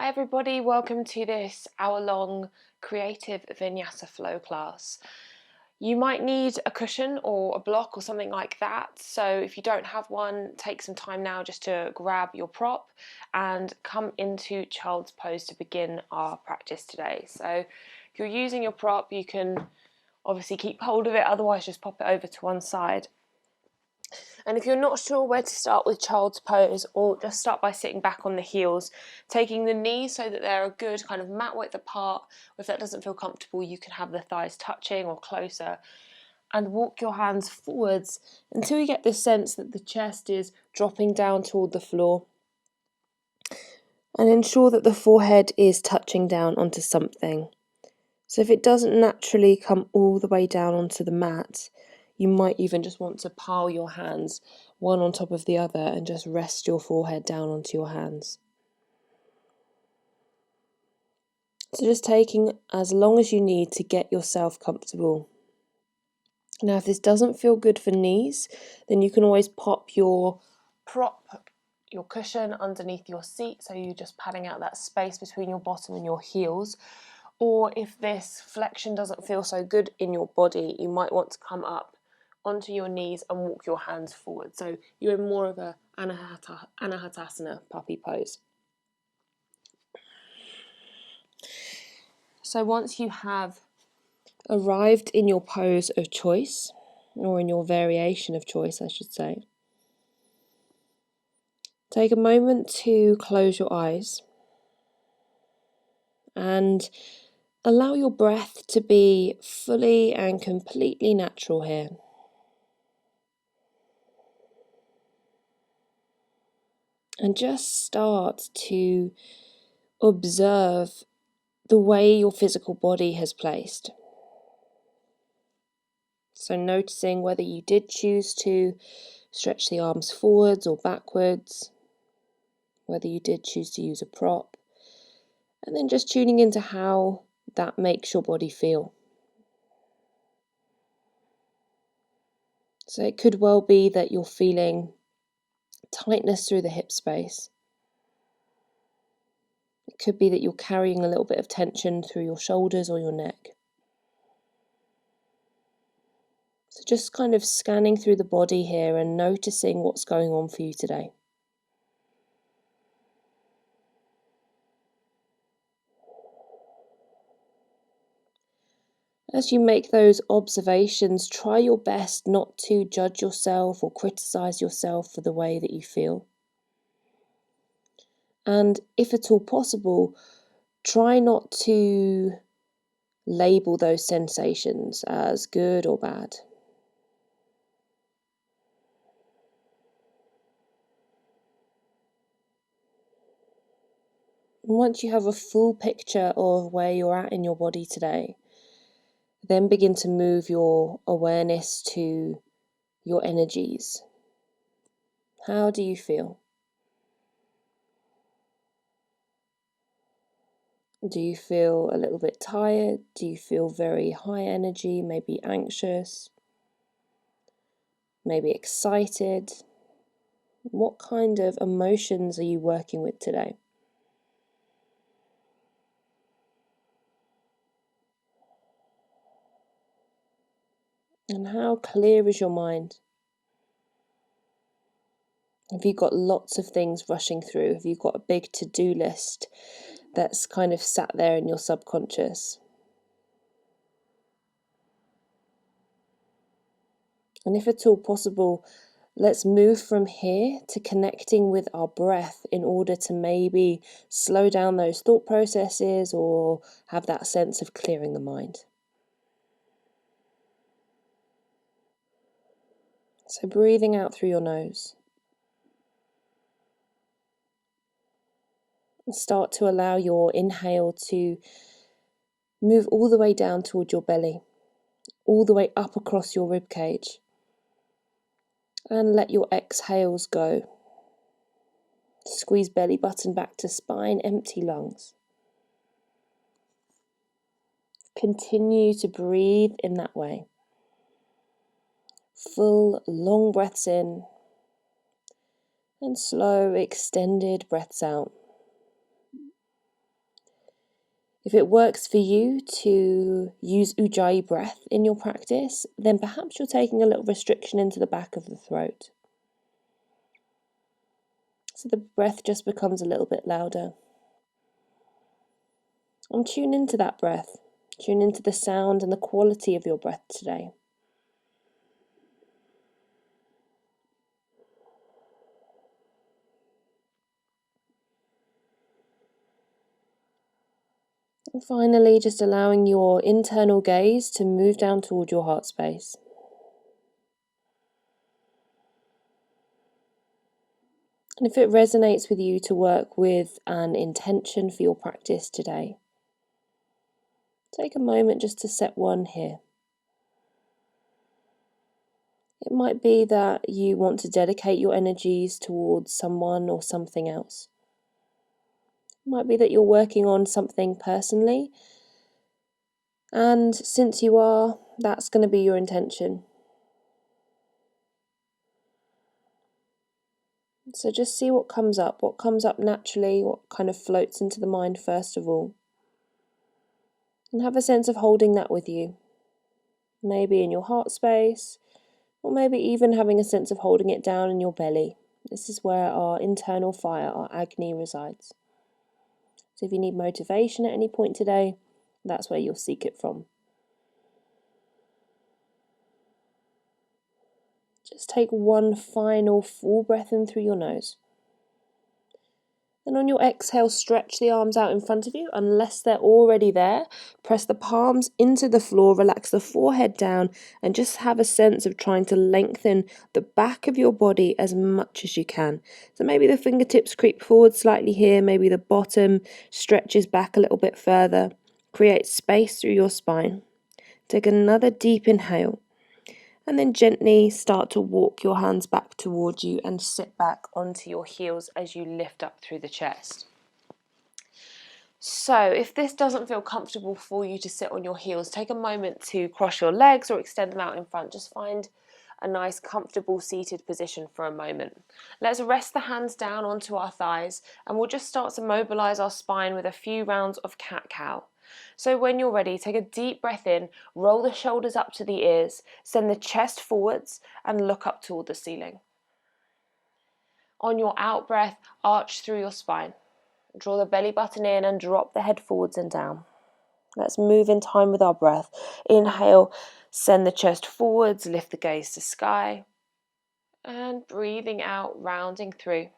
Hi everybody, welcome to this hour-long creative Vinyasa Flow class. You might need a cushion or a block or something like that, so if you don't have one, take some time now just to grab your prop and come into child's pose to begin our practice today. So if you're using your prop, you can obviously keep hold of it, otherwise just pop it over to one side. And if you're not sure where to start with child's pose, or just start by sitting back on the heels, taking the knees so that they're a good kind of mat width apart. Or if that doesn't feel comfortable, you can have the thighs touching or closer, and walk your hands forwards until you get this sense that the chest is dropping down toward the floor. And ensure that the forehead is touching down onto something. So if it doesn't naturally come all the way down onto the mat, you might even just want to pile your hands one on top of the other and just rest your forehead down onto your hands. So just taking as long as you need to get yourself comfortable. Now if this doesn't feel good for knees, then you can always pop your prop, your cushion underneath your seat, so you're just padding out that space between your bottom and your heels. Or if this flexion doesn't feel so good in your body, you might want to come up onto your knees and walk your hands forward. So you're in more of a Anahatasana puppy pose. So once you have arrived in your pose of choice, or in your variation of choice, I should say, take a moment to close your eyes and allow your breath to be fully and completely natural here. And just start to observe the way your physical body has placed. So noticing whether you did choose to stretch the arms forwards or backwards, whether you did choose to use a prop, and then just tuning into how that makes your body feel. So it could well be that you're feeling tightness through the hip space. It could be that you're carrying a little bit of tension through your shoulders or your neck. So just kind of scanning through the body here and noticing what's going on for you today. As you make those observations, try your best not to judge yourself or criticize yourself for the way that you feel. And if at all possible, try not to label those sensations as good or bad. And once you have a full picture of where you're at in your body today, then begin to move your awareness to your energies. How do you feel? Do you feel a little bit tired? Do you feel very high energy, maybe anxious, maybe excited? What kind of emotions are you working with today? And how clear is your mind? Have you got lots of things rushing through? Have you got a big to-do list that's kind of sat there in your subconscious? And if at all possible, let's move from here to connecting with our breath in order to maybe slow down those thought processes or have that sense of clearing the mind. So breathing out through your nose. And start to allow your inhale to move all the way down toward your belly, all the way up across your rib cage. And let your exhales go. Squeeze belly button back to spine, empty lungs. Continue to breathe in that way. Full, long breaths in and slow, extended breaths out. If it works for you to use Ujjayi breath in your practice, then perhaps you're taking a little restriction into the back of the throat. So the breath just becomes a little bit louder. And tune into that breath. Tune into the sound and the quality of your breath today. And finally, just allowing your internal gaze to move down toward your heart space. And if it resonates with you to work with an intention for your practice today, take a moment just to set one here. It might be that you want to dedicate your energies towards someone or something else. It might be that you're working on something personally, and since you are, that's going to be your intention. So just see what comes up naturally, what kind of floats into the mind first of all. And have a sense of holding that with you. Maybe in your heart space, or maybe even having a sense of holding it down in your belly. This is where our internal fire, our Agni, resides. So if you need motivation at any point today, that's where you'll seek it from. Just take one final full breath in through your nose. And on your exhale, stretch the arms out in front of you. Unless they're already there, press the palms into the floor, relax the forehead down, and just have a sense of trying to lengthen the back of your body as much as you can. So maybe the fingertips creep forward slightly here, maybe the bottom stretches back a little bit further. Create space through your spine. Take another deep inhale. And then gently start to walk your hands back towards you and sit back onto your heels as you lift up through the chest. So if this doesn't feel comfortable for you to sit on your heels, take a moment to cross your legs or extend them out in front. Just find a nice comfortable seated position for a moment. Let's rest the hands down onto our thighs and we'll just start to mobilize our spine with a few rounds of cat-cow. So when you're ready, take a deep breath in, roll the shoulders up to the ears, send the chest forwards and look up toward the ceiling. On your out breath, arch through your spine. Draw the belly button in and drop the head forwards and down. Let's move in time with our breath. Inhale, send the chest forwards, lift the gaze to sky. And breathing out, rounding through,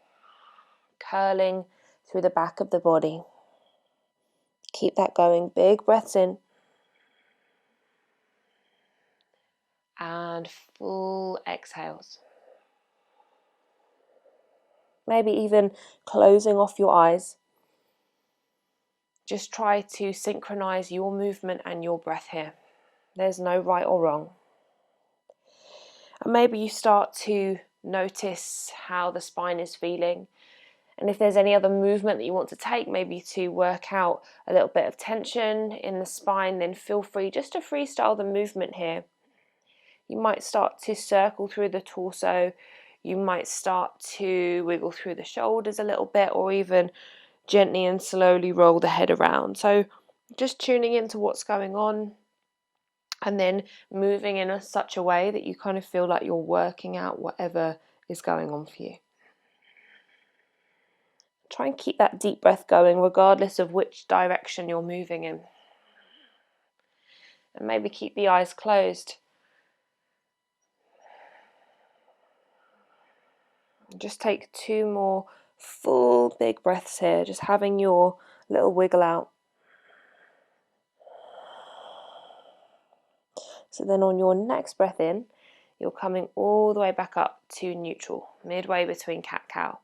curling through the back of the body. Keep that going. Big breaths in. And full exhales. Maybe even closing off your eyes. Just try to synchronize your movement and your breath here. There's no right or wrong. And maybe you start to notice how the spine is feeling. And if there's any other movement that you want to take, maybe to work out a little bit of tension in the spine, then feel free just to freestyle the movement here. You might start to circle through the torso. You might start to wiggle through the shoulders a little bit, or even gently and slowly roll the head around. So just tuning into what's going on and then moving in such a way that you kind of feel like you're working out whatever is going on for you. Try and keep that deep breath going regardless of which direction you're moving in. And maybe keep the eyes closed. Just take 2 more full big breaths here, just having your little wiggle out. So then on your next breath in, you're coming all the way back up to neutral, midway between cat-cow.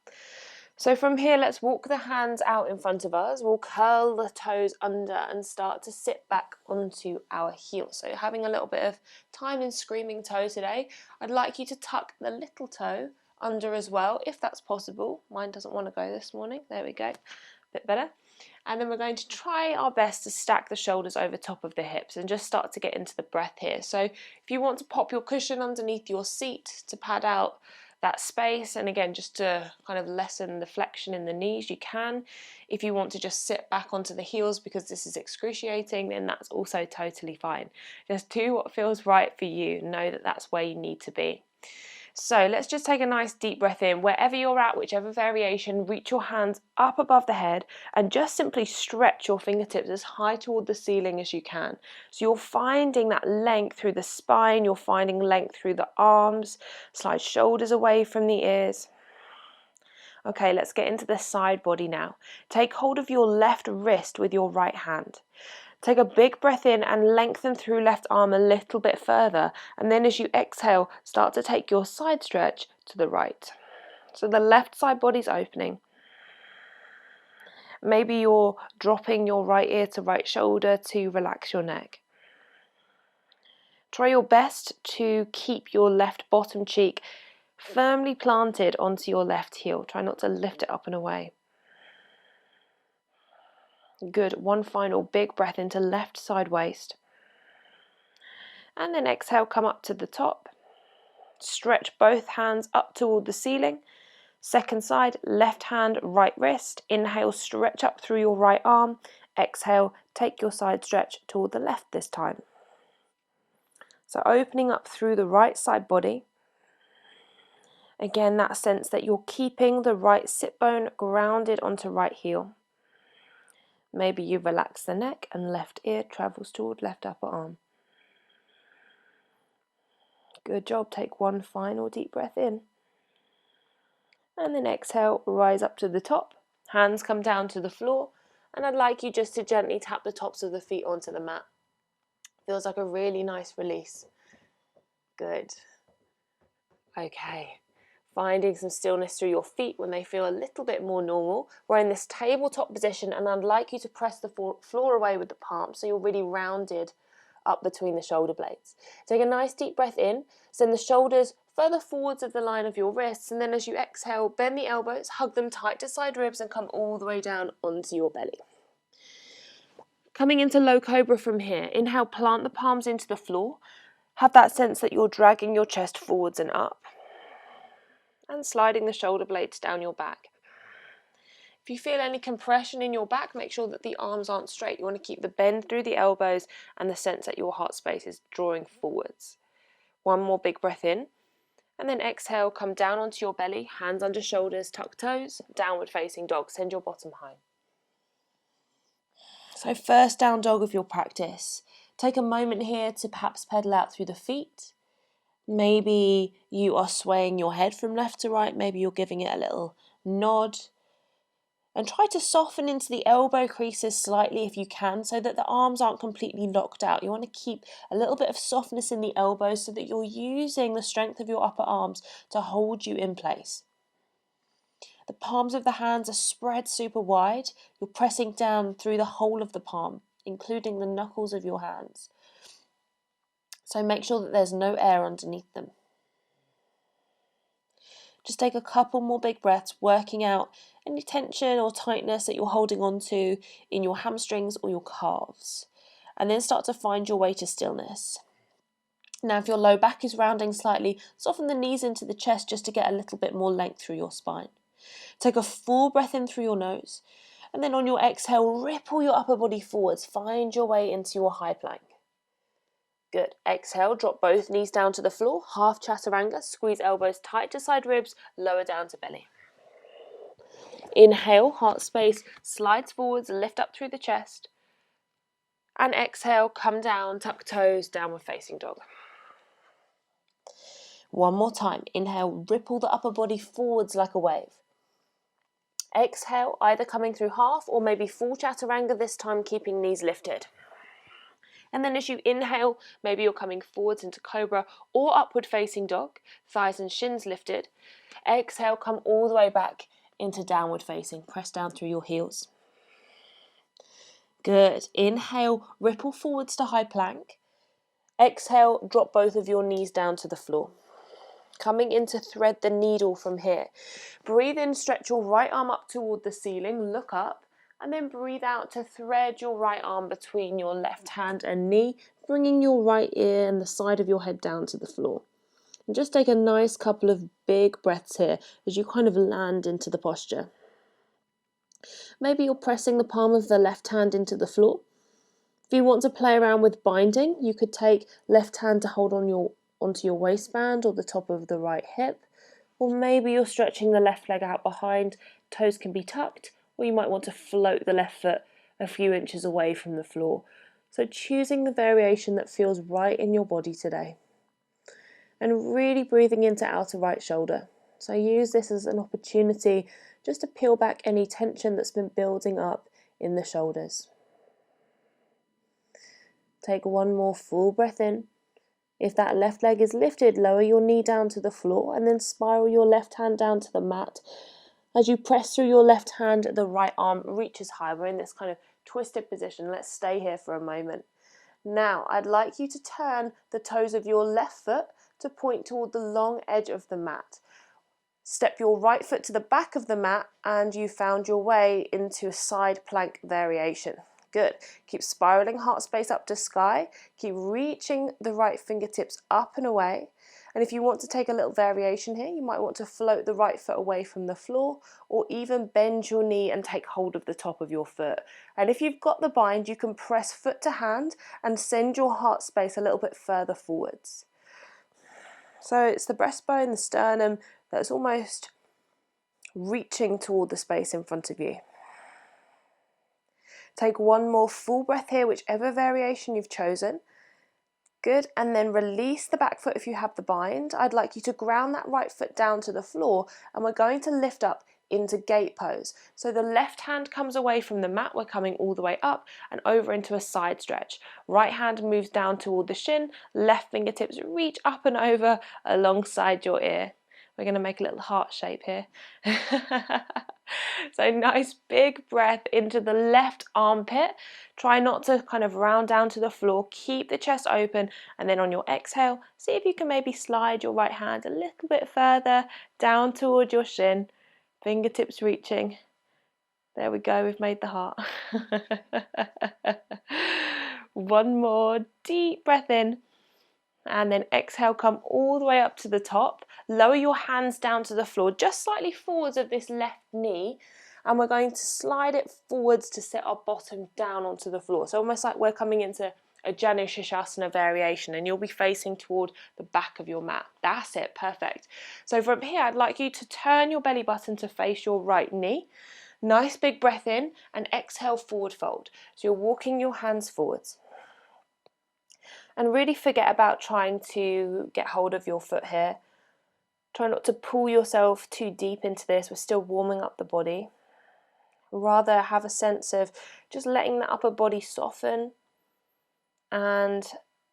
So from here, let's walk the hands out in front of us. We'll curl the toes under and start to sit back onto our heels. So having a little bit of time in screaming toe today. I'd like you to tuck the little toe under as well, if that's possible. Mine doesn't want to go this morning. There we go. A bit better. And then we're going to try our best to stack the shoulders over top of the hips and just start to get into the breath here. So if you want to pop your cushion underneath your seat to pad out that space. And again, just to kind of lessen the flexion in the knees, you can. If you want to just sit back onto the heels because this is excruciating, then that's also totally fine. Just do what feels right for you. Know that that's where you need to be. So let's just take a nice deep breath in. Wherever you're at, whichever variation, reach your hands up above the head and just simply stretch your fingertips as high toward the ceiling as you can. So you're finding that length through the spine, you're finding length through the arms, slide shoulders away from the ears. Okay, let's get into the side body now. Take hold of your left wrist with your right hand. Take a big breath in and lengthen through left arm a little bit further. And then as you exhale, start to take your side stretch to the right. So the left side body's opening. Maybe you're dropping your right ear to right shoulder to relax your neck. Try your best to keep your left bottom cheek firmly planted onto your left heel. Try not to lift it up and away. Good. One final big breath into left side waist. And then exhale, come up to the top. Stretch both hands up toward the ceiling. Second side, left hand, right wrist. Inhale, stretch up through your right arm. Exhale, take your side stretch toward the left this time. So opening up through the right side body. Again, that sense that you're keeping the right sit bone grounded onto right heel. Maybe you relax the neck and left ear travels toward left upper arm. Good job. Take one final deep breath in. And then exhale, rise up to the top. Hands come down to the floor. And I'd like you just to gently tap the tops of the feet onto the mat. Feels like a really nice release. Good. Okay. Finding some stillness through your feet when they feel a little bit more normal. We're in this tabletop position and I'd like you to press the floor away with the palms so you're really rounded up between the shoulder blades. Take a nice deep breath in, send the shoulders further forwards of the line of your wrists, and then as you exhale, bend the elbows, hug them tight to side ribs and come all the way down onto your belly. Coming into low cobra from here, inhale, plant the palms into the floor. Have that sense that you're dragging your chest forwards and up. And sliding the shoulder blades down your back. If you feel any compression in your back, make sure that the arms aren't straight. You want to keep the bend through the elbows and the sense that your heart space is drawing forwards. One more big breath in. And then exhale, come down onto your belly, hands under shoulders, tuck toes, downward facing dog. Send your bottom high. So first down dog of your practice. Take a moment here to perhaps pedal out through the feet. Maybe you are swaying your head from left to right. Maybe you're giving it a little nod. And try to soften into the elbow creases slightly if you can so that the arms aren't completely locked out. You want to keep a little bit of softness in the elbows so that you're using the strength of your upper arms to hold you in place. The palms of the hands are spread super wide. You're pressing down through the whole of the palm, including the knuckles of your hands. So make sure that there's no air underneath them. Just take a couple more big breaths, working out any tension or tightness that you're holding on to in your hamstrings or your calves. And then start to find your way to stillness. Now, if your low back is rounding slightly, soften the knees into the chest just to get a little bit more length through your spine. Take a full breath in through your nose. And then on your exhale, ripple your upper body forwards. Find your way into your high plank. Good. Exhale, drop both knees down to the floor, half chaturanga, squeeze elbows tight to side ribs, lower down to belly. Inhale, heart space slides forwards, lift up through the chest. And exhale, come down, tuck toes, downward facing dog. One more time. Inhale, ripple the upper body forwards like a wave. Exhale, either coming through half or maybe full chaturanga, this time keeping knees lifted. And then as you inhale, maybe you're coming forwards into cobra or upward facing dog, thighs and shins lifted. Exhale, come all the way back into downward facing. Press down through your heels. Good. Inhale, ripple forwards to high plank. Exhale, drop both of your knees down to the floor. Coming in to thread the needle from here. Breathe in, stretch your right arm up toward the ceiling, look up. And then breathe out to thread your right arm between your left hand and knee, bringing your right ear and the side of your head down to the floor. And just take a nice couple of big breaths here as you kind of land into the posture. Maybe you're pressing the palm of the left hand into the floor. If you want to play around with binding, you could take left hand to hold onto your waistband or the top of the right hip. Or maybe you're stretching the left leg out behind, toes can be tucked, or you might want to float the left foot a few inches away from the floor. So choosing the variation that feels right in your body today. And really breathing into outer right shoulder. So use this as an opportunity just to peel back any tension that's been building up in the shoulders. Take one more full breath in. If that left leg is lifted, lower your knee down to the floor and then spiral your left hand down to the mat. As you press through your left hand, the right arm reaches high. We're in this kind of twisted position. Let's stay here for a moment. Now, I'd like you to turn the toes of your left foot to point toward the long edge of the mat. Step your right foot to the back of the mat and you found your way into a side plank variation. Good. Keep spiraling heart space up to sky. Keep reaching the right fingertips up and away. And if you want to take a little variation here, you might want to float the right foot away from the floor or even bend your knee and take hold of the top of your foot. And if you've got the bind, you can press foot to hand and send your heart space a little bit further forwards. So it's the breastbone, the sternum, that's almost reaching toward the space in front of you. Take one more full breath here, whichever variation you've chosen. Good, and then release the back foot if you have the bind. I'd like you to ground that right foot down to the floor and we're going to lift up into gate pose. So the left hand comes away from the mat, we're coming all the way up and over into a side stretch. Right hand moves down toward the shin, left fingertips reach up and over alongside your ear. We're going to make a little heart shape here. So nice big breath into the left armpit. Try not to kind of round down to the floor. Keep the chest open and then on your exhale, see if you can maybe slide your right hand a little bit further down toward your shin. Fingertips reaching. There we go, we've made the heart. One more deep breath in. And then exhale, come all the way up to the top. Lower your hands down to the floor, just slightly forwards of this left knee. And we're going to slide it forwards to set our bottom down onto the floor. So almost like we're coming into a Janu Shirshasana variation and you'll be facing toward the back of your mat. That's it, perfect. So from here, I'd like you to turn your belly button to face your right knee. Nice big breath in and exhale, forward fold. So you're walking your hands forwards. And really forget about trying to get hold of your foot here. Try not to pull yourself too deep into this. We're still warming up the body. Rather have a sense of just letting the upper body soften and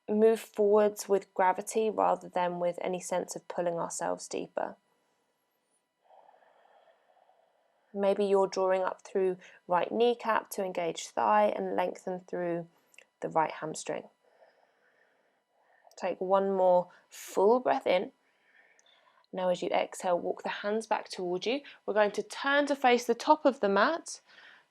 move forwards with gravity rather than with any sense of pulling ourselves deeper. Maybe you're drawing up through right kneecap to engage thigh and lengthen through the right hamstring. Take one more full breath in. Now as you exhale, walk the hands back towards you. We're going to turn to face the top of the mat.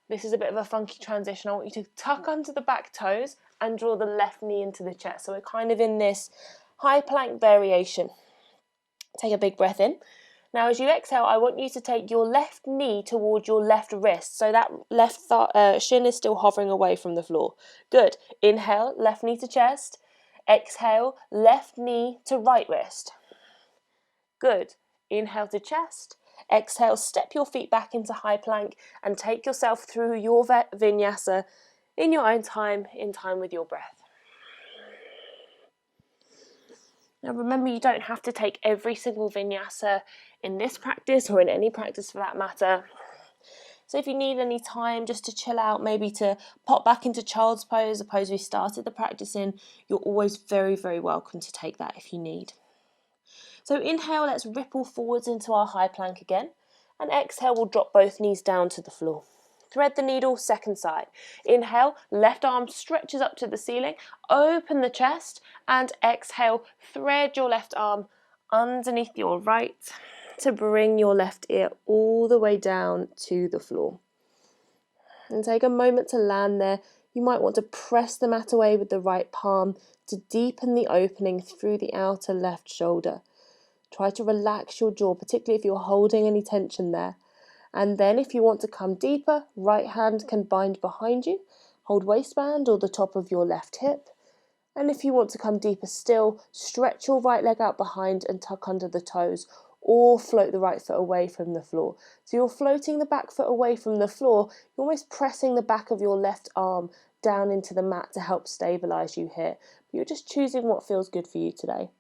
This is a bit of a funky transition. I want you to tuck under the back toes and draw the left knee into the chest. So we're kind of in this high plank variation. Take a big breath in. Now as you exhale, I want you to take your left knee towards your left wrist. So that left shin is still hovering away from the floor. Good. Inhale, left knee to chest. Exhale, left knee to right wrist. Good. Inhale to chest. Exhale, step your feet back into high plank and take yourself through your vinyasa in your own time, in time with your breath. Now remember, you don't have to take every single vinyasa in this practice or in any practice for that matter. So if you need any time just to chill out, maybe to pop back into child's pose, a pose we started the practice in, you're always very, very welcome to take that if you need. So inhale, let's ripple forwards into our high plank again. And exhale, we'll drop both knees down to the floor. Thread the needle, second side. Inhale, left arm stretches up to the ceiling. Open the chest and exhale, thread your left arm underneath your right to bring your left ear all the way down to the floor. And take a moment to land there. You might want to press the mat away with the right palm to deepen the opening through the outer left shoulder. Try to relax your jaw, particularly if you're holding any tension there. And then if you want to come deeper, right hand can bind behind you, hold waistband or the top of your left hip. And if you want to come deeper still, stretch your right leg out behind and tuck under the toes, or float the right foot away from the floor. So you're floating the back foot away from the floor, you're almost pressing the back of your left arm down into the mat to help stabilize you here. But you're just choosing what feels good for you today.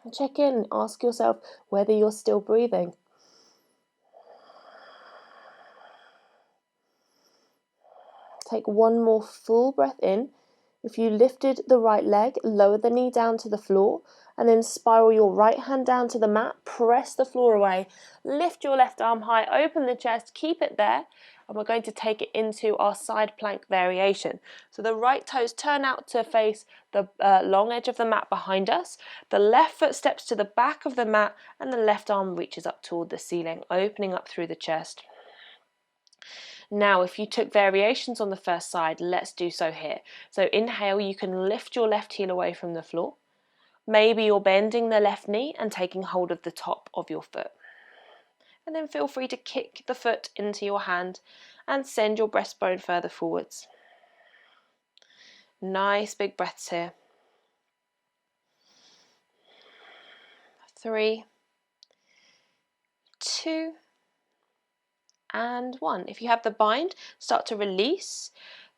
And check in, ask yourself whether you're still breathing. Take one more full breath in. If you lifted the right leg, lower the knee down to the floor and then spiral your right hand down to the mat, press the floor away, lift your left arm high, open the chest, keep it there, and we're going to take it into our side plank variation. So the right toes turn out to face the long edge of the mat behind us, the left foot steps to the back of the mat and the left arm reaches up toward the ceiling, opening up through the chest. Now, if you took variations on the first side, let's do so here. So inhale, you can lift your left heel away from the floor. Maybe you're bending the left knee and taking hold of the top of your foot. And then feel free to kick the foot into your hand and send your breastbone further forwards. Nice big breaths here. 3, 2, and 1. If you have the bind, start to release.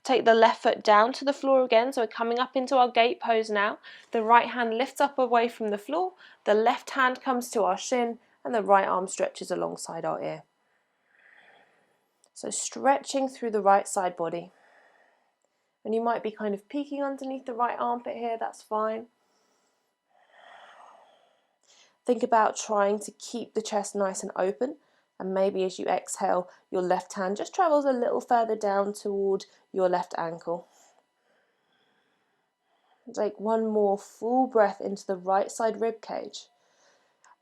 Take the left foot down to the floor again, so we're coming up into our gate pose now. The right hand lifts up away from the floor, the left hand comes to our shin, and the right arm stretches alongside our ear. So stretching through the right side body. And you might be kind of peeking underneath the right armpit here, that's fine. Think about trying to keep the chest nice and open. And maybe as you exhale, your left hand just travels a little further down toward your left ankle. Take one more full breath into the right side rib cage.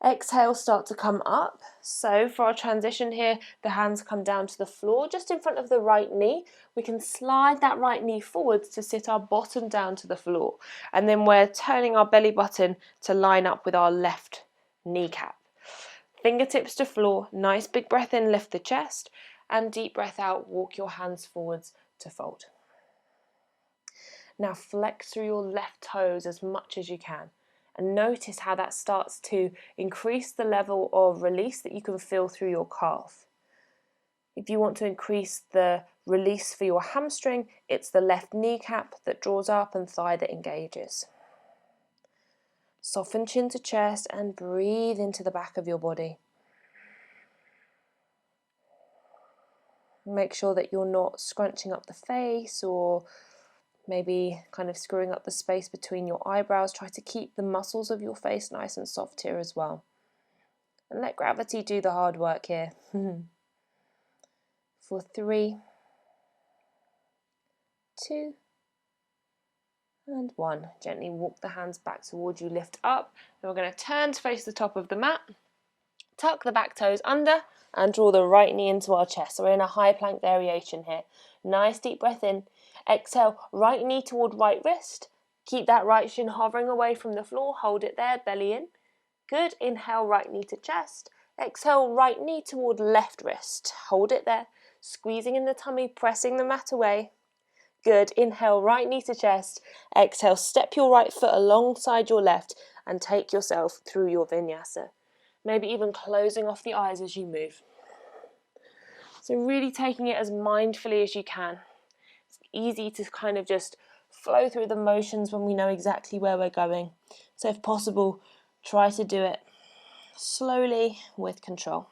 Exhale, start to come up. So for our transition here, the hands come down to the floor just in front of the right knee. We can slide that right knee forwards to sit our bottom down to the floor. And then we're turning our belly button to line up with our left kneecap. Fingertips to floor, nice big breath in, lift the chest, and deep breath out, walk your hands forwards to fold. Now flex through your left toes as much as you can and notice how that starts to increase the level of release that you can feel through your calf. If you want to increase the release for your hamstring, it's the left kneecap that draws up and thigh that engages. Soften chin to chest and breathe into the back of your body. Make sure that you're not scrunching up the face or maybe kind of screwing up the space between your eyebrows. Try to keep the muscles of your face nice and soft here as well. And let gravity do the hard work here. For 3, 2, and 1. Gently walk the hands back towards you, lift up. Then we're going to turn to face the top of the mat. Tuck the back toes under and draw the right knee into our chest. So we're in a high plank variation here. Nice deep breath in. Exhale, right knee toward right wrist. Keep that right shin hovering away from the floor. Hold it there, belly in. Good. Inhale, right knee to chest. Exhale, right knee toward left wrist. Hold it there. Squeezing in the tummy, pressing the mat away. Good. Inhale, right knee to chest. Exhale, step your right foot alongside your left and take yourself through your vinyasa. Maybe even closing off the eyes as you move. So really taking it as mindfully as you can. It's easy to kind of just flow through the motions when we know exactly where we're going. So if possible, try to do it slowly with control.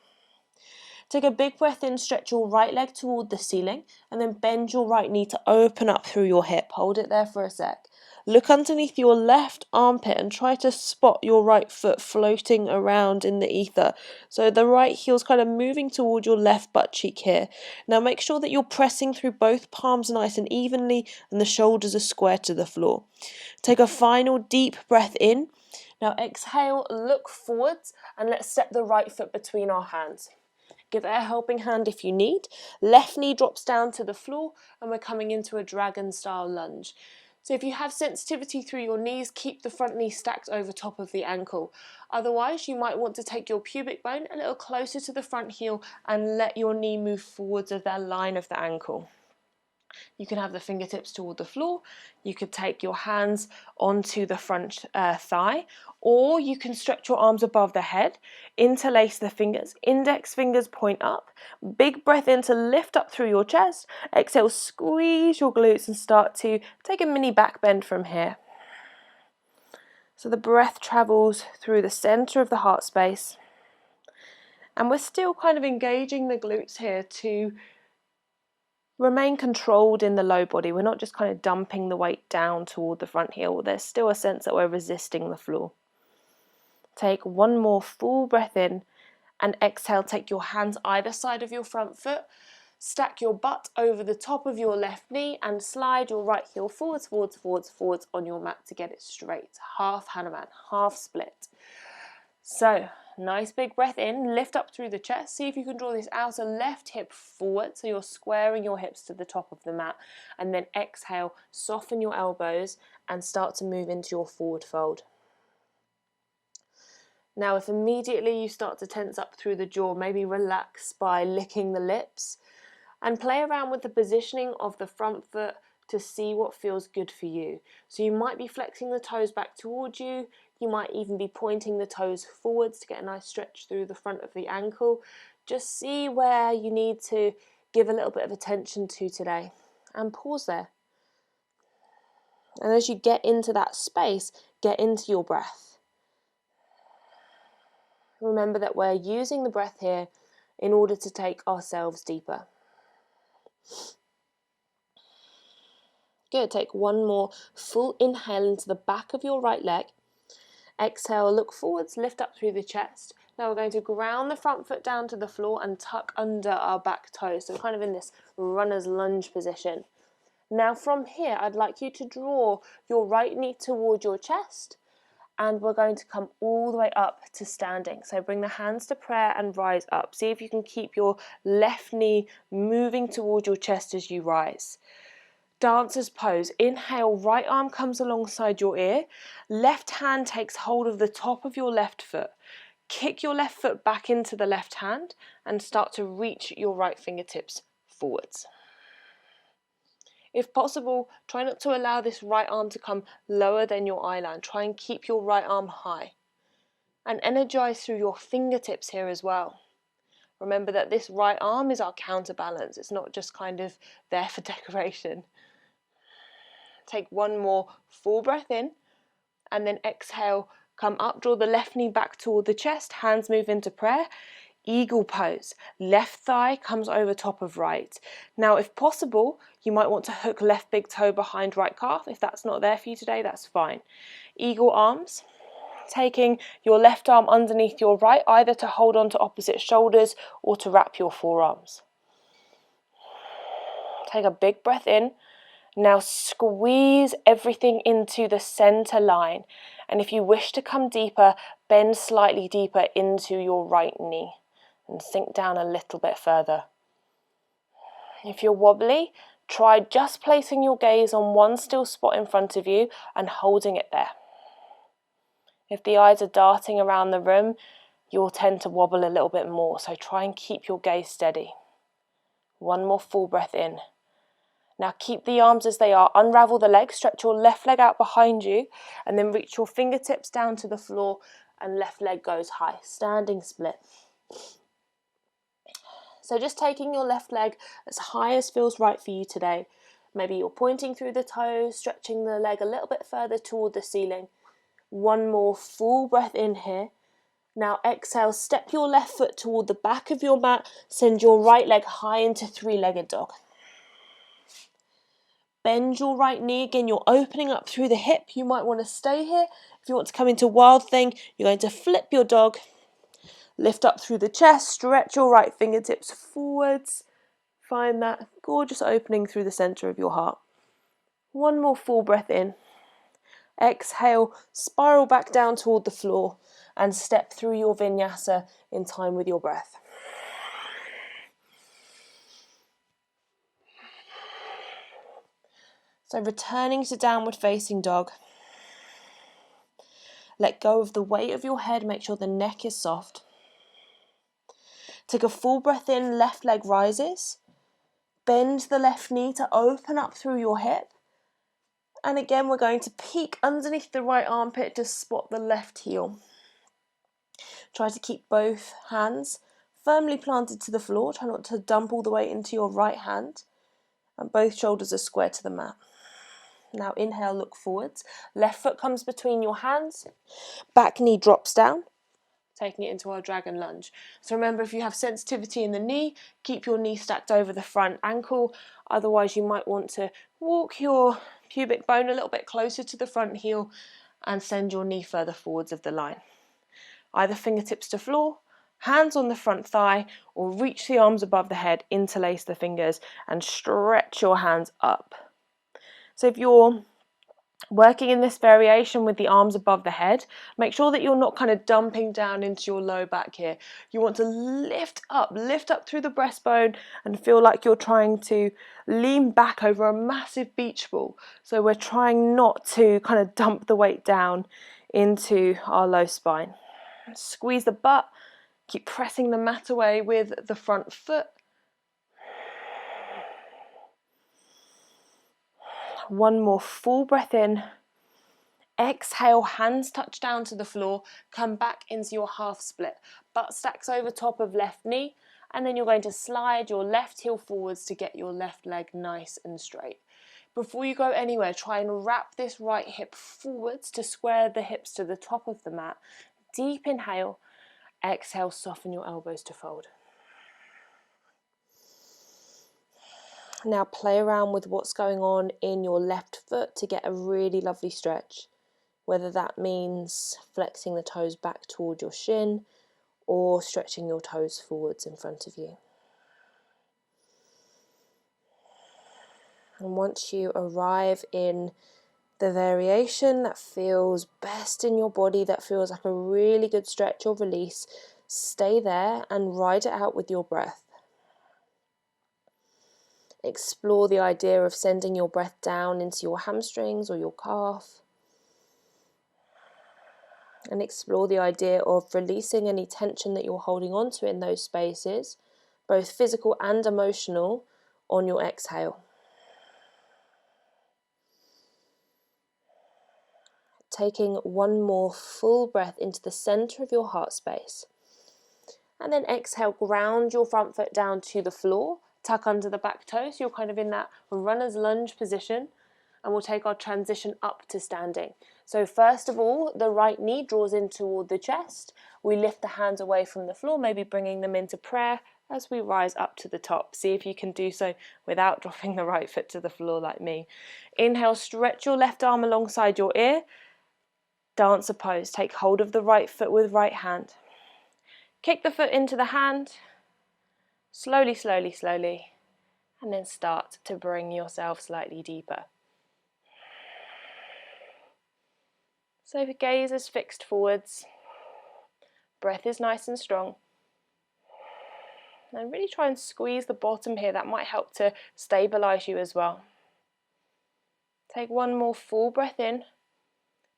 Take a big breath in, stretch your right leg toward the ceiling, and then bend your right knee to open up through your hip. Hold it there for a sec. Look underneath your left armpit and try to spot your right foot floating around in the ether. So the right heel's kind of moving toward your left butt cheek here. Now make sure that you're pressing through both palms nice and evenly and the shoulders are square to the floor. Take a final deep breath in. Now exhale, look forwards, and let's step the right foot between our hands. Give it a helping hand if you need. Left knee drops down to the floor and we're coming into a dragon style lunge. So if you have sensitivity through your knees, keep the front knee stacked over top of the ankle. Otherwise, you might want to take your pubic bone a little closer to the front heel and let your knee move forwards of that line of the ankle. You can have the fingertips toward the floor, you could take your hands onto the front thigh, or you can stretch your arms above the head, interlace the fingers, index fingers point up, big breath in to lift up through your chest, exhale, squeeze your glutes and start to take a mini back bend from here. So the breath travels through the center of the heart space, and we're still kind of engaging the glutes here to remain controlled in the low body. We're not just kind of dumping the weight down toward the front heel. There's still a sense that we're resisting the floor. Take one more full breath in and exhale. Take your hands either side of your front foot. Stack your butt over the top of your left knee and slide your right heel forwards, forwards, forwards, forwards on your mat to get it straight. Half Hanuman, half split. So, nice big breath in, lift up through the chest. See if you can draw this outer left hip forward, so you're squaring your hips to the top of the mat. And then exhale, soften your elbows and start to move into your forward fold. Now, if immediately you start to tense up through the jaw, maybe relax by licking the lips and play around with the positioning of the front foot to see what feels good for you. So you might be flexing the toes back towards you. You might even be pointing the toes forwards to get a nice stretch through the front of the ankle. Just see where you need to give a little bit of attention to today and pause there. And as you get into that space, get into your breath. Remember that we're using the breath here in order to take ourselves deeper. Good, take one more full inhale into the back of your right leg. Exhale, look forwards, lift up through the chest. Now we're going to ground the front foot down to the floor and tuck under our back toes. So kind of in this runner's lunge position. Now from here, I'd like you to draw your right knee toward your chest and we're going to come all the way up to standing. So bring the hands to prayer and rise up. See if you can keep your left knee moving toward your chest as you rise. Dancer's pose. Inhale, right arm comes alongside your ear. Left hand takes hold of the top of your left foot. Kick your left foot back into the left hand and start to reach your right fingertips forwards. If possible, try not to allow this right arm to come lower than your eye line. Try and keep your right arm high. And energize through your fingertips here as well. Remember that this right arm is our counterbalance. It's not just kind of there for decoration. Take one more full breath in and then exhale, come up, draw the left knee back toward the chest, hands move into prayer, eagle pose, left thigh comes over top of right. Now if possible, you might want to hook left big toe behind right calf. If that's not there for you today, that's fine. Eagle arms, taking your left arm underneath your right, either to hold on to opposite shoulders or to wrap your forearms. Take a big breath in. Now squeeze everything into the center line, and if you wish to come deeper, bend slightly deeper into your right knee and sink down a little bit further. If you're wobbly, try just placing your gaze on one still spot in front of you and holding it there. If the eyes are darting around the room, you'll tend to wobble a little bit more, so try and keep your gaze steady. One more full breath in. Now keep the arms as they are, unravel the legs, stretch your left leg out behind you and then reach your fingertips down to the floor and left leg goes high, standing split. So just taking your left leg as high as feels right for you today. Maybe you're pointing through the toes, stretching the leg a little bit further toward the ceiling. One more full breath in here. Now exhale, step your left foot toward the back of your mat, send your right leg high into three-legged dog. Bend your right knee, again you're opening up through the hip, you might want to stay here. If you want to come into wild thing, you're going to flip your dog, lift up through the chest, stretch your right fingertips forwards, find that gorgeous opening through the center of your heart. One more full breath in, exhale, spiral back down toward the floor and step through your vinyasa in time with your breath. So returning to downward facing dog. Let go of the weight of your head, make sure the neck is soft. Take a full breath in, left leg rises. Bend the left knee to open up through your hip. And again, we're going to peek underneath the right armpit to spot the left heel. Try to keep both hands firmly planted to the floor. Try not to dump all the weight into your right hand. And both shoulders are square to the mat. Now inhale, look forwards. Left foot comes between your hands. Back knee drops down, taking it into our dragon lunge. So remember, if you have sensitivity in the knee, keep your knee stacked over the front ankle. Otherwise, you might want to walk your pubic bone a little bit closer to the front heel and send your knee further forwards of the line. Either fingertips to floor, hands on the front thigh, or reach the arms above the head, interlace the fingers and stretch your hands up. So if you're working in this variation with the arms above the head, make sure that you're not kind of dumping down into your low back here. You want to lift up through the breastbone and feel like you're trying to lean back over a massive beach ball. So we're trying not to kind of dump the weight down into our low spine. Squeeze the butt, keep pressing the mat away with the front foot. One more full breath in. Exhale, hands touch down to the floor, come back into your half split. Butt stacks over top of left knee, and then you're going to slide your left heel forwards to get your left leg nice and straight. Before you go anywhere, try and wrap this right hip forwards to square the hips to the top of the mat. Deep inhale, exhale, soften your elbows to fold. Now play around with what's going on in your left foot to get a really lovely stretch. Whether that means flexing the toes back toward your shin or stretching your toes forwards in front of you. And once you arrive in the variation that feels best in your body, that feels like a really good stretch or release, stay there and ride it out with your breath. Explore the idea of sending your breath down into your hamstrings or your calf. And explore the idea of releasing any tension that you're holding on to in those spaces, both physical and emotional, on your exhale. Taking one more full breath into the center of your heart space. And then exhale, ground your front foot down to the floor, tuck under the back toe, so you're kind of in that runner's lunge position. And we'll take our transition up to standing. So first of all, the right knee draws in toward the chest. We lift the hands away from the floor, maybe bringing them into prayer as we rise up to the top. See if you can do so without dropping the right foot to the floor like me. Inhale, stretch your left arm alongside your ear. Dancer pose. Take hold of the right foot with right hand. Kick the foot into the hand. Slowly, slowly, slowly. And then start to bring yourself slightly deeper. So the gaze is fixed forwards, breath is nice and strong. And really try and squeeze the bottom here, that might help to stabilize you as well. Take one more full breath in.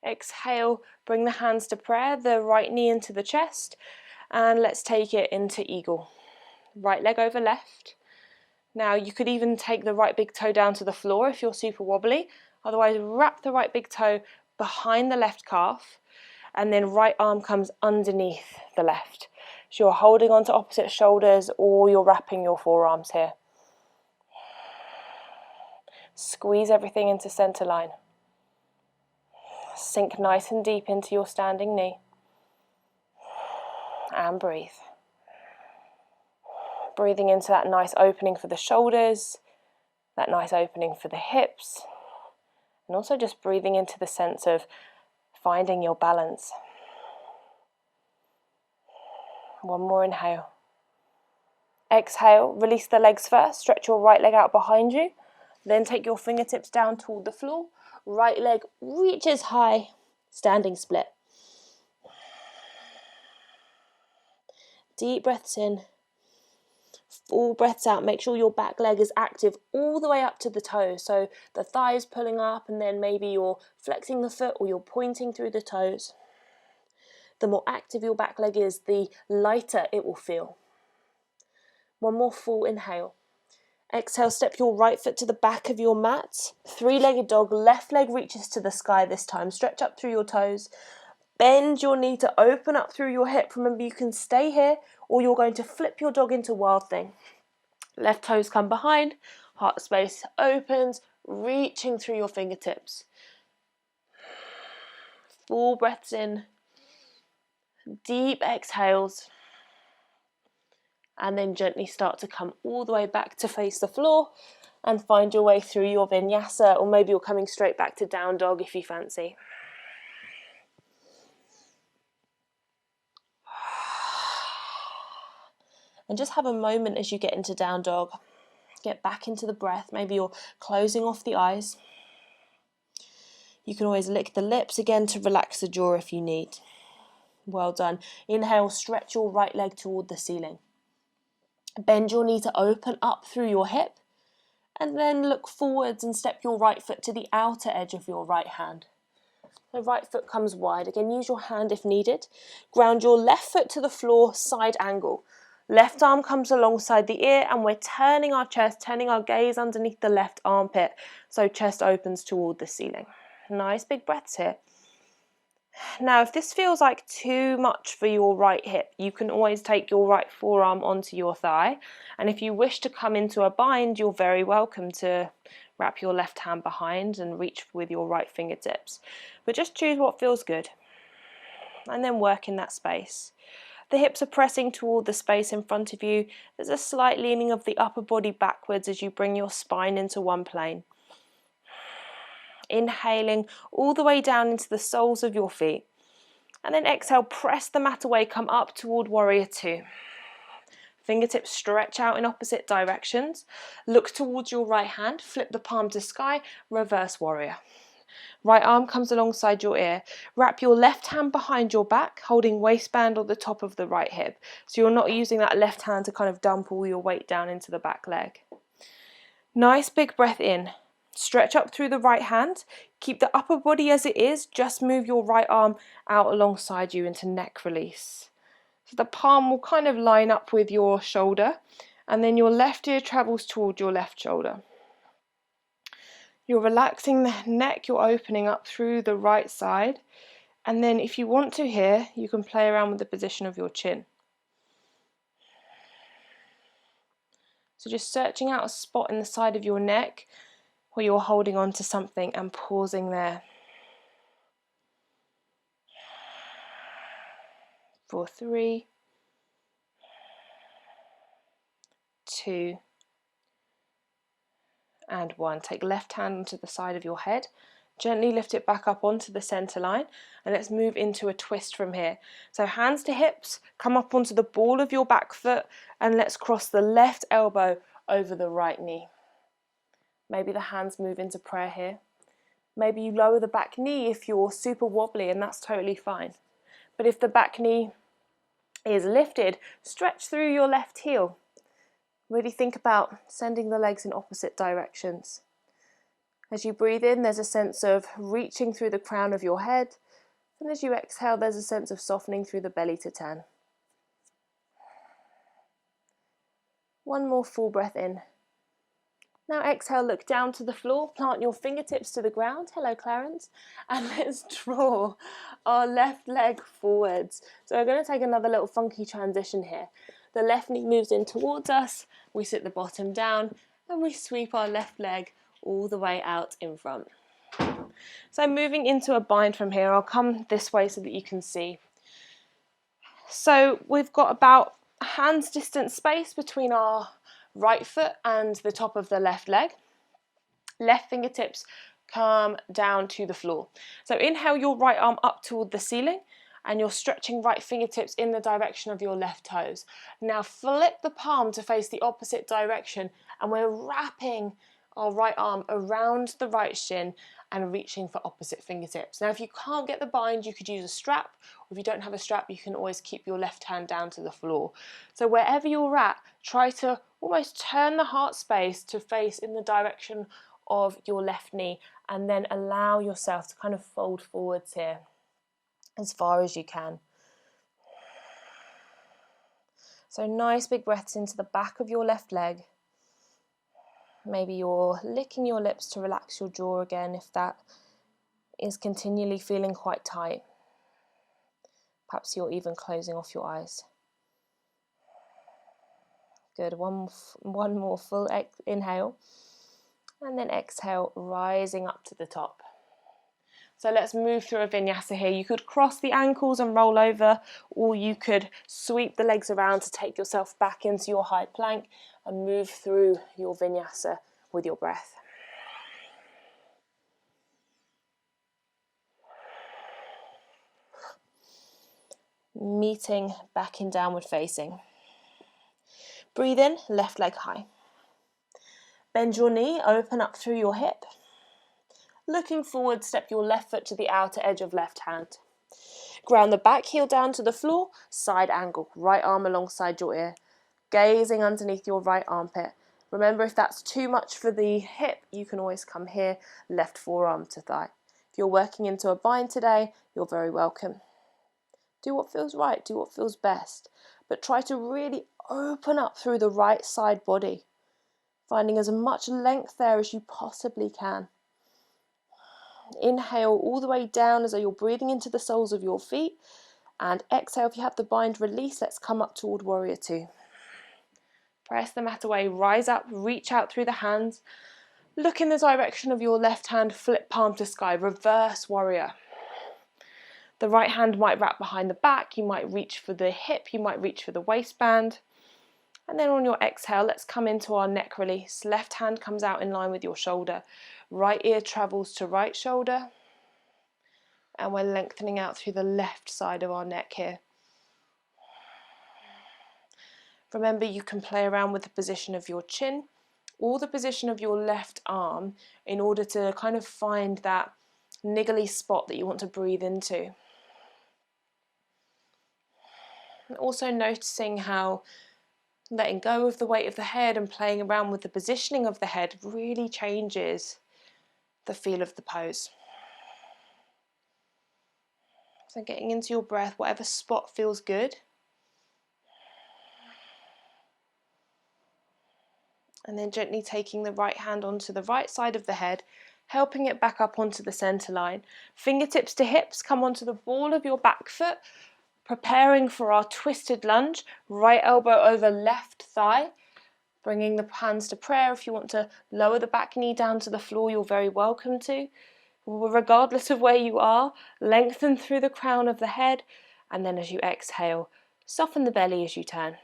Exhale, bring the hands to prayer, the right knee into the chest, and let's take it into eagle. Right leg over left. Now you could even take the right big toe down to the floor if you're super wobbly, otherwise wrap the right big toe behind the left calf, and then right arm comes underneath the left. So you're holding onto opposite shoulders or you're wrapping your forearms here. Squeeze everything into center line. Sink nice and deep into your standing knee. And breathe. Breathing into that nice opening for the shoulders, that nice opening for the hips, and also just breathing into the sense of finding your balance. One more inhale. Exhale, release the legs first, stretch your right leg out behind you, then take your fingertips down toward the floor, right leg reaches high, standing split. Deep breaths in, Full breaths out. Make sure your back leg is active all the way up to the toes. So the thighs pulling up, and then maybe you're flexing the foot or you're pointing through the toes. The more active your back leg is, the lighter it will feel. One more full inhale. Exhale, step your right foot to the back of your mat. Three-legged dog, left leg reaches to the sky this time. Stretch up through your toes. Bend your knee to open up through your hip. Remember, you can stay here or you're going to flip your dog into wild thing. Left toes come behind, heart space opens, reaching through your fingertips. Full breaths in, deep exhales. And then gently start to come all the way back to face the floor and find your way through your vinyasa, or maybe you're coming straight back to down dog if you fancy. And just have a moment as you get into down dog. Get back into the breath. Maybe you're closing off the eyes. You can always lick the lips again to relax the jaw if you need. Well done. Inhale, stretch your right leg toward the ceiling. Bend your knee to open up through your hip, and then look forwards and step your right foot to the outer edge of your right hand. The right foot comes wide. Again, use your hand if needed. Ground your left foot to the floor, side angle. Left arm comes alongside the ear, and we're turning our chest, turning our gaze underneath the left armpit, so chest opens toward the ceiling. Nice big breaths here. Now, if this feels like too much for your right hip, you can always take your right forearm onto your thigh. And if you wish to come into a bind, you're very welcome to wrap your left hand behind and reach with your right fingertips. But just choose what feels good. And then work in that space. The hips are pressing toward the space in front of you. There's a slight leaning of the upper body backwards as you bring your spine into one plane. Inhaling all the way down into the soles of your feet. And then exhale, press the mat away, come up toward warrior two. Fingertips stretch out in opposite directions. Look towards your right hand, flip the palm to sky, reverse warrior. Right arm comes alongside your ear. Wrap your left hand behind your back, holding waistband on the top of the right hip. So you're not using that left hand to kind of dump all your weight down into the back leg. Nice big breath in. Stretch up through the right hand. Keep the upper body as it is. Just move your right arm out alongside you into neck release. So the palm will kind of line up with your shoulder, and then your left ear travels toward your left shoulder. You're relaxing the neck, you're opening up through the right side, and then if you want to here, you can play around with the position of your chin. So just searching out a spot in the side of your neck where you're holding on to something and pausing there. For 3, 2, and 1. Take left hand onto the side of your head. Gently lift it back up onto the center line, and let's move into a twist from here. So hands to hips, come up onto the ball of your back foot, and let's cross the left elbow over the right knee. Maybe the hands move into prayer here. Maybe you lower the back knee if you're super wobbly, and that's totally fine. But if the back knee is lifted, stretch through your left heel. Really think about sending the legs in opposite directions. As you breathe in, there's a sense of reaching through the crown of your head, and as you exhale, there's a sense of softening through the belly to turn. One more full breath in. Now exhale, look down to the floor, plant your fingertips to the ground. Hello, Clarence. And let's draw our left leg forwards. So we're going to take another little funky transition here. The left knee moves in towards us, we sit the bottom down, and we sweep our left leg all the way out in front. So moving into a bind from here, I'll come this way so that you can see. So we've got about a hand's distance space between our right foot and the top of the left leg. Left fingertips come down to the floor. So inhale your right arm up toward the ceiling, and you're stretching right fingertips in the direction of your left toes. Now flip the palm to face the opposite direction, and we're wrapping our right arm around the right shin and reaching for opposite fingertips. Now if you can't get the bind, you could use a strap, or if you don't have a strap, you can always keep your left hand down to the floor. So wherever you're at, try to almost turn the heart space to face in the direction of your left knee, and then allow yourself to kind of fold forwards here as far as you can. So nice big breaths into the back of your left leg. Maybe you're licking your lips to relax your jaw again if that is continually feeling quite tight. Perhaps you're even closing off your eyes. Good, one more full inhale, and then exhale, rising up to the top. So let's move through a vinyasa here. You could cross the ankles and roll over, or you could sweep the legs around to take yourself back into your high plank and move through your vinyasa with your breath. Meeting back in downward facing. Breathe in, left leg high. Bend your knee, open up through your hip. Looking forward, step your left foot to the outer edge of left hand. Ground the back heel down to the floor, side angle, right arm alongside your ear, gazing underneath your right armpit. Remember, if that's too much for the hip, you can always come here, left forearm to thigh. If you're working into a bind today, you're very welcome. Do what feels right, do what feels best, but try to really open up through the right side body, finding as much length there as you possibly can. Inhale all the way down as though you're breathing into the soles of your feet, and exhale, if you have the bind, release. Let's come up toward warrior two. Press the mat away, rise up, reach out through the hands, look in the direction of your left hand, flip palm to sky, reverse warrior. The right hand might wrap behind the back, you might reach for the hip, you might reach for the waistband. And then on your exhale, let's come into our neck release. Left hand comes out in line with your shoulder. Right ear travels to right shoulder. And we're lengthening out through the left side of our neck here. Remember, you can play around with the position of your chin or the position of your left arm in order to kind of find that niggly spot that you want to breathe into. And also noticing how letting go of the weight of the head and playing around with the positioning of the head really changes the feel of the pose. So getting into your breath, whatever spot feels good. And then gently taking the right hand onto the right side of the head, helping it back up onto the center line. Fingertips to hips, come onto the ball of your back foot, preparing for our twisted lunge. Right elbow over left thigh, bringing the hands to prayer. If you want to lower the back knee down to the floor, you're very welcome to. Regardless of where you are, lengthen through the crown of the head, and then as you exhale, soften the belly as you turn.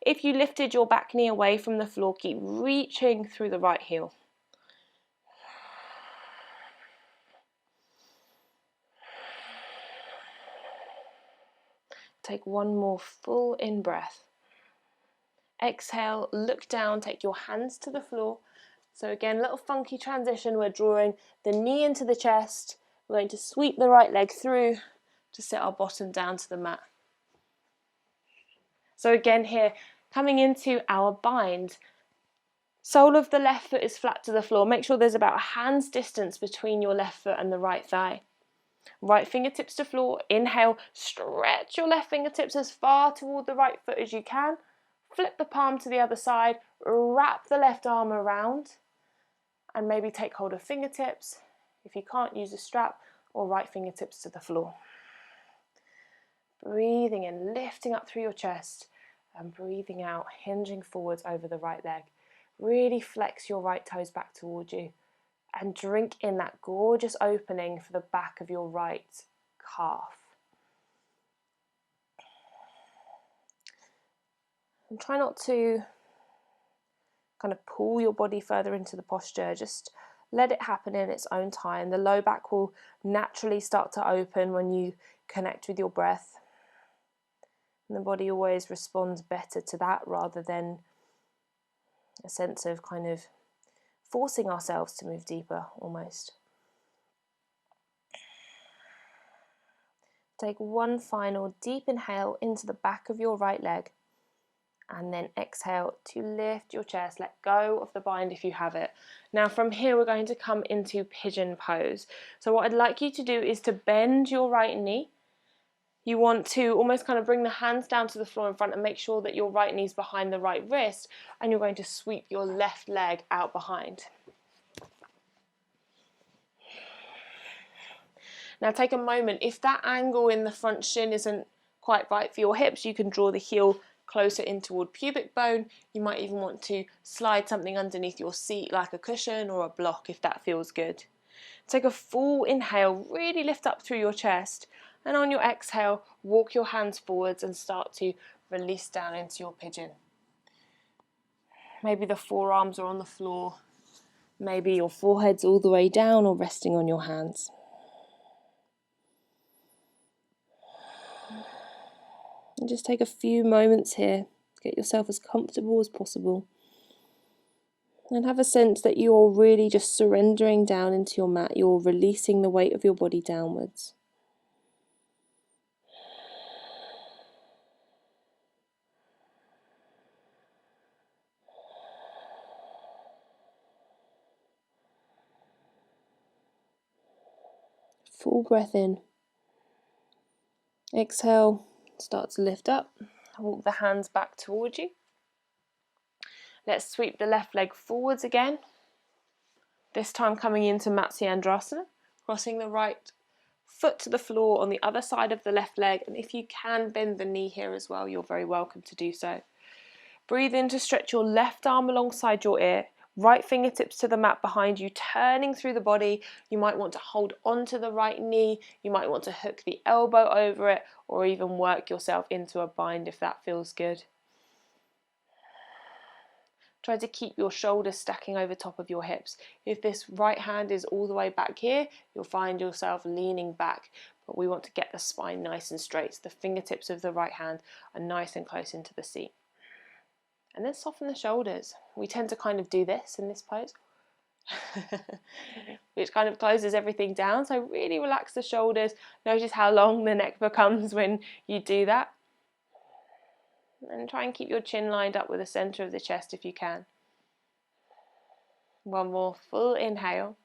If you lifted your back knee away from the floor, keep reaching through the right heel. Take one more full in breath. Exhale, look down, take your hands to the floor. So again, little funky transition. We're drawing the knee into the chest. We're going to sweep the right leg through to set our bottom down to the mat. So again here, coming into our bind. Sole of the left foot is flat to the floor. Make sure there's about a hand's distance between your left foot and the right thigh. Right fingertips to floor. Inhale, stretch your left fingertips as far toward the right foot as you can. Flip the palm to the other side. Wrap the left arm around. And maybe take hold of fingertips. If you can't, use a strap or right fingertips to the floor. Breathing in, lifting up through your chest, and breathing out, hinging forwards over the right leg. Really flex your right toes back towards you and drink in that gorgeous opening for the back of your right calf. And try not to kind of pull your body further into the posture. Just let it happen in its own time. The low back will naturally start to open when you connect with your breath. And the body always responds better to that rather than a sense of kind of forcing ourselves to move deeper almost. Take one final deep inhale into the back of your right leg. And then exhale to lift your chest, let go of the bind if you have it. Now from here we're going to come into pigeon pose. So what I'd like you to do is to bend your right knee. You want to almost kind of bring the hands down to the floor in front and make sure that your right knee is behind the right wrist, and you're going to sweep your left leg out behind. Now take a moment, if that angle in the front shin isn't quite right for your hips, you can draw the heel closer in toward pubic bone. You might even want to slide something underneath your seat like a cushion or a block if that feels good. Take a full inhale, really lift up through your chest, and on your exhale, walk your hands forwards and start to release down into your pigeon. Maybe the forearms are on the floor, maybe your forehead's all the way down or resting on your hands. And just take a few moments here, get yourself as comfortable as possible, and have a sense that you're really just surrendering down into your mat. You're releasing the weight of your body downwards. Full breath in. Exhale, start to lift up. Walk the hands back towards you. Let's sweep the left leg forwards again. This time coming into Matsyendrasana, crossing the right foot to the floor on the other side of the left leg, and if you can bend the knee here as well, you're very welcome to do so. Breathe in to stretch your left arm alongside your ear, right fingertips to the mat behind you, turning through the body. You might want to hold onto the right knee, you might want to hook the elbow over it, or even work yourself into a bind if that feels good. Try to keep your shoulders stacking over top of your hips. If this right hand is all the way back here, you'll find yourself leaning back, but we want to get the spine nice and straight. So the fingertips of the right hand are nice and close into the seat. And then soften the shoulders. We tend to kind of do this in this pose, which kind of closes everything down. So really relax the shoulders. Notice how long the neck becomes when you do that. And try and keep your chin lined up with the center of the chest if you can. One more full inhale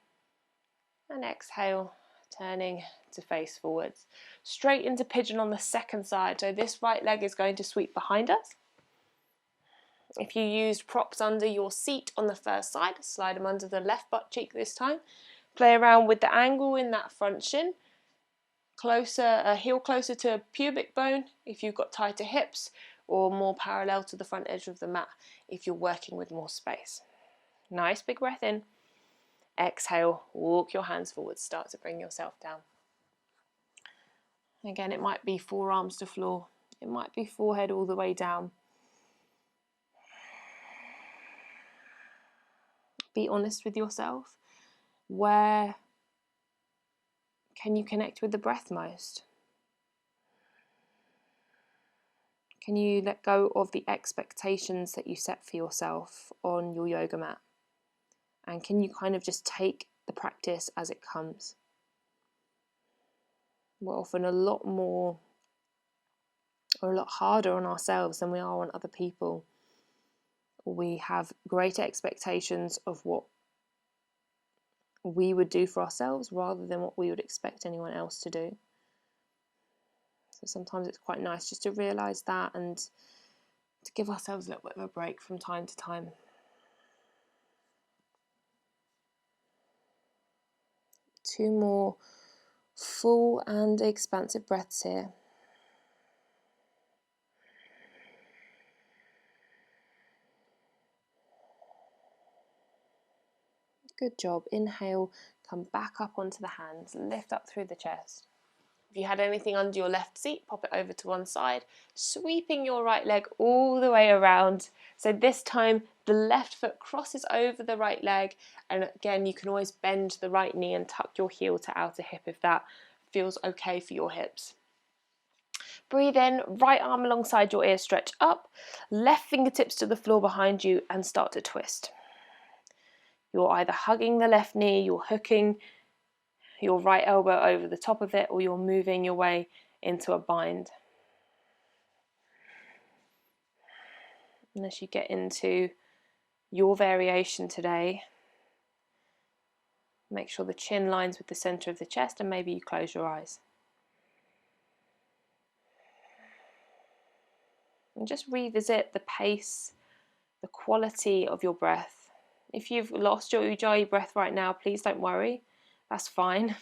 and exhale, turning to face forwards. Straight into pigeon on the second side. So this right leg is going to sweep behind us. If you used props under your seat on the first side, slide them under the left butt cheek this time. Play around with the angle in that front shin. Closer, heel closer to pubic bone if you've got tighter hips, or more parallel to the front edge of the mat if you're working with more space. Nice big breath in. Exhale, walk your hands forward, start to bring yourself down. Again, it might be forearms to floor, it might be forehead all the way down. Be honest with yourself. Where can you connect with the breath most? Can you let go of the expectations that you set for yourself on your yoga mat? And can you kind of just take the practice as it comes? We're often a lot more or a lot harder on ourselves than we are on other people. We have greater expectations of what we would do for ourselves rather than what we would expect anyone else to do. So sometimes it's quite nice just to realise that and to give ourselves a little bit of a break from time to time. Two more full and expansive breaths here. Good job. Inhale, come back up onto the hands, lift up through the chest. If you had anything under your left seat, pop it over to one side, sweeping your right leg all the way around. So this time the left foot crosses over the right leg, and again you can always bend the right knee and tuck your heel to outer hip if that feels okay for your hips. Breathe in, right arm alongside your ear, stretch up, left fingertips to the floor behind you and start to twist. You're either hugging the left knee, you're hooking your right elbow over the top of it, or you're moving your way into a bind. And as you get into your variation today, make sure the chin lines with the center of the chest, and maybe you close your eyes. And just revisit the pace, the quality of your breath. If you've lost your Ujjayi breath right now, please don't worry. That's fine.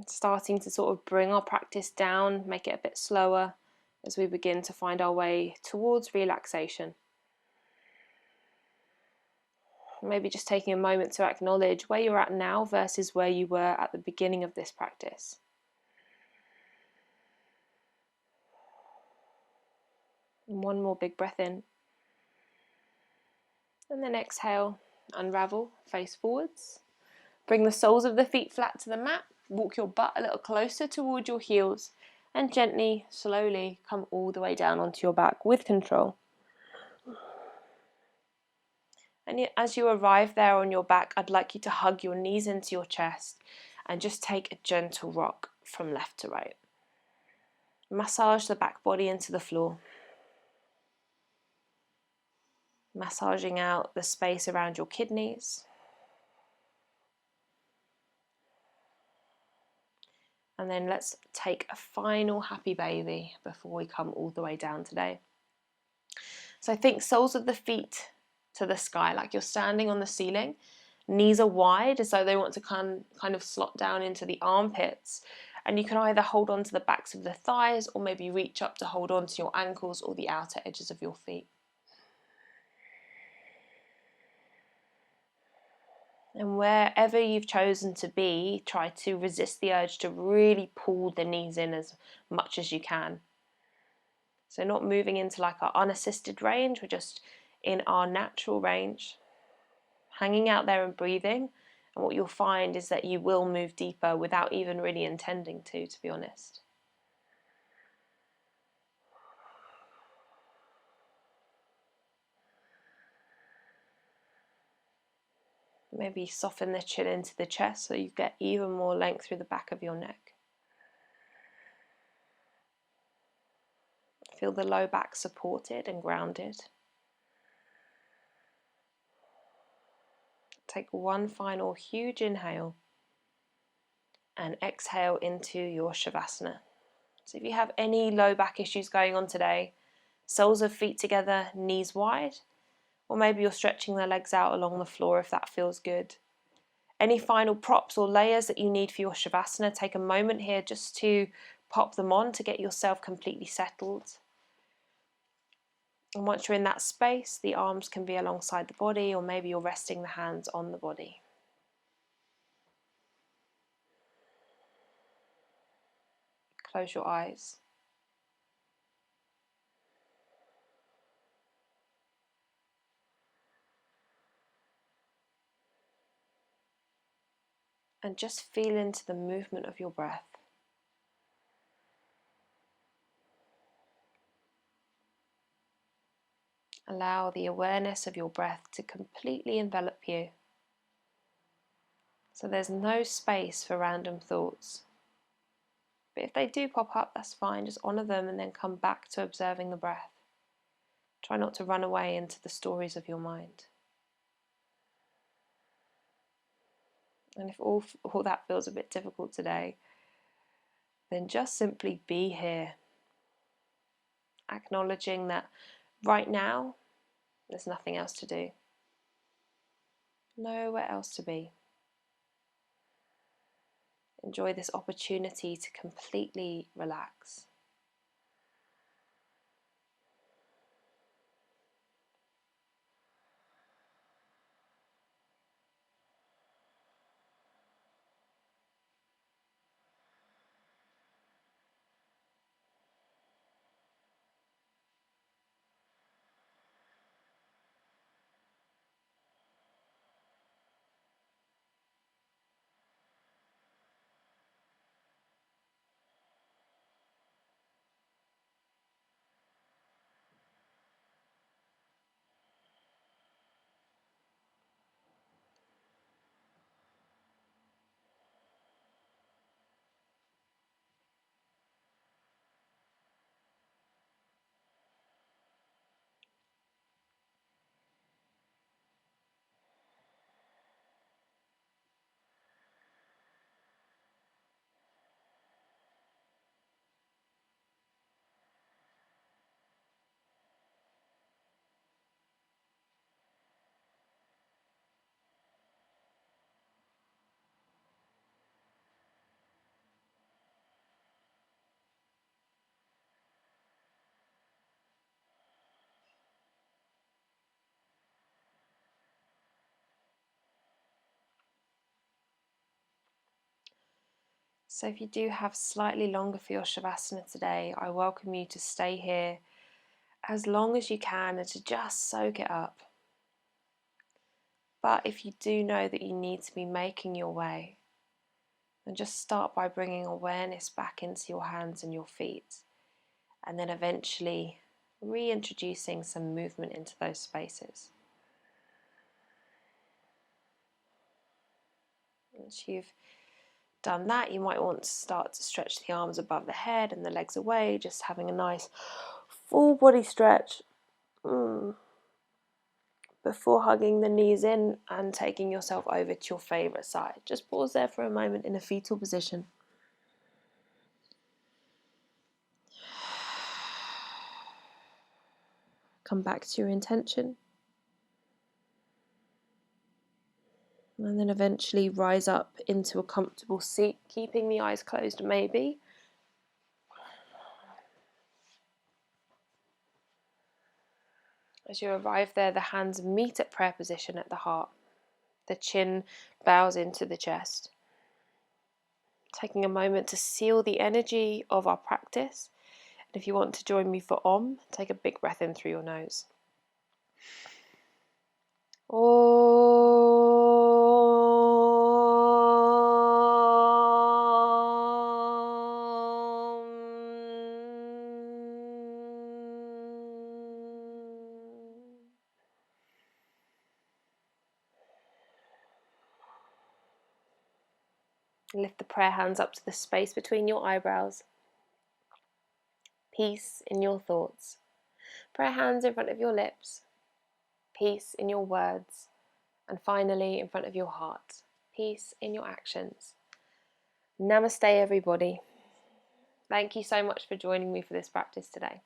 Starting to sort of bring our practice down, make it a bit slower as we begin to find our way towards relaxation. Maybe just taking a moment to acknowledge where you're at now versus where you were at the beginning of this practice. And one more big breath in. And then exhale, unravel, face forwards. Bring the soles of the feet flat to the mat. Walk your butt a little closer towards your heels. And gently, slowly come all the way down onto your back with control. And as you arrive there on your back, I'd like you to hug your knees into your chest and just take a gentle rock from left to right. Massage the back body into the floor. Massaging out the space around your kidneys. And then let's take a final happy baby before we come all the way down today. So think soles of the feet to the sky, like you're standing on the ceiling. Knees are wide as though they want to kind of slot down into the armpits. And you can either hold on to the backs of the thighs or maybe reach up to hold on to your ankles or the outer edges of your feet. And wherever you've chosen to be, try to resist the urge to really pull the knees in as much as you can. So not moving into like our unassisted range, we're just in our natural range, hanging out there and breathing. And what you'll find is that you will move deeper without even really intending to be honest. Maybe soften the chin into the chest so you get even more length through the back of your neck. Feel the low back supported and grounded. Take one final huge inhale and exhale into your Shavasana. So if you have any low back issues going on today, soles of feet together, knees wide, or maybe you're stretching the legs out along the floor if that feels good. Any final props or layers that you need for your Shavasana, take a moment here just to pop them on to get yourself completely settled. And once you're in that space, the arms can be alongside the body, or maybe you're resting the hands on the body. Close your eyes. And just feel into the movement of your breath. Allow the awareness of your breath to completely envelop you. So there's no space for random thoughts. But if they do pop up, that's fine. Just honour them and then come back to observing the breath. Try not to run away into the stories of your mind. And if all that feels a bit difficult today, then just simply be here. Acknowledging that right now, there's nothing else to do. Nowhere else to be. Enjoy this opportunity to completely relax. So if you do have slightly longer for your Shavasana today, I welcome you to stay here as long as you can and to just soak it up. But if you do know that you need to be making your way, then just start by bringing awareness back into your hands and your feet, and then eventually reintroducing some movement into those spaces. Once you've done that, you might want to start to stretch the arms above the head and the legs away, just having a nice full body stretch before hugging the knees in and taking yourself over to your favourite side. Just pause there for a moment in a fetal position. Come back to your intention. And then eventually rise up into a comfortable seat, keeping the eyes closed maybe. As you arrive there, the hands meet at prayer position at the heart. The chin bows into the chest. Taking a moment to seal the energy of our practice. And if you want to join me for Om, take a big breath in through your nose. Lift the prayer hands up to the space between your eyebrows. Peace in your thoughts. Prayer hands in front of your lips. Peace in your words. And finally, in front of your heart. Peace in your actions. Namaste, everybody. Thank you so much for joining me for this practice today.